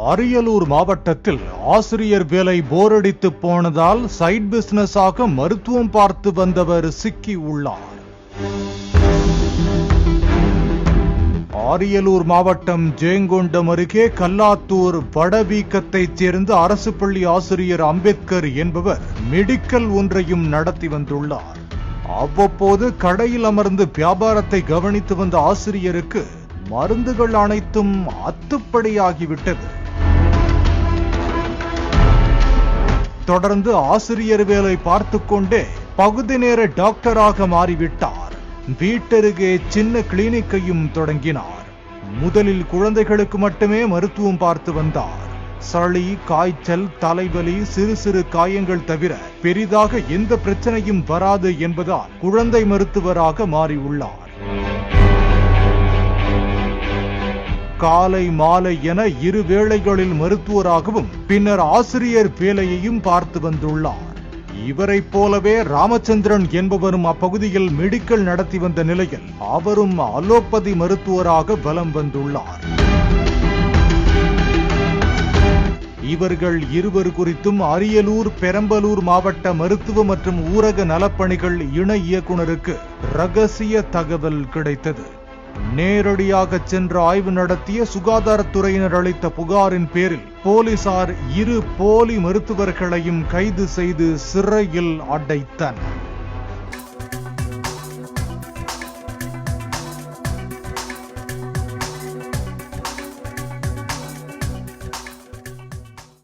அரியலூர் மாவட்டத்தில் ஆசிரியர் வேலை போரடித்து போனதால் சைட் பிசினஸாக மருத்துவம் பார்த்து வந்தவர் சிக்கி உள்ளார். அரியலூர் மாவட்டம் ஜெயங்கொண்டம் அருகே கல்லாத்தூர் வடவீக்கத்தைச் சேர்ந்த அரசு பள்ளி ஆசிரியர் அம்பேத்கர் என்பவர் மெடிக்கல் ஒன்றையும் நடத்தி வந்துள்ளார். அவ்வப்போது கடையில் அமர்ந்து வியாபாரத்தை கவனித்து வந்த ஆசிரியருக்கு மருந்துகள் அனைத்தும் அத்துப்படியாகிவிட்டது. தொடர்ந்து ஆசிரியர் வேலை பார்த்து கொண்டே பகுதி நேர டாக்டராக மாறிவிட்டார். வீட்டருகே சின்ன கிளினிக்கையும் தொடங்கினார். முதலில் குழந்தைகளுக்கு மட்டுமே மருத்துவம் பார்த்து வந்தார். சளி, காய்ச்சல், தலைவலி, சிறு சிறு காயங்கள் தவிர பெரிதாக எந்த பிரச்சனையும் வராது என்பதால் குழந்தை மருத்துவராக மாறியுள்ளார். காலை மாலை என இரு வேளைகளில் மருத்துவராகவும் பின்னர் ஆசிரியர் வேலையையும் பார்த்து வந்துள்ளார். இவரைப் போலவே ராமச்சந்திரன் என்பவரும் அப்பகுதியில் மெடிக்கல் நடத்தி வந்த நிலையில் அவரும் அலோபதி மருத்துவராக வலம் வந்துள்ளார். இவர்கள் இருவர் குறித்தும் அரியலூர், பெரம்பலூர் மாவட்ட மருத்துவ மற்றும் ஊரக நலப்பணிகள் இணை இயக்குநருக்கு ரகசிய தகவல் கிடைத்தது. நேரடியாக சென்று ஆய்வு நடத்திய சுகாதாரத்துறையினர் அளித்த புகாரின் பேரில் போலீசார் இரு போலி மருத்துவர்களையும் கைது செய்து சிறையில் அடைத்தனர்.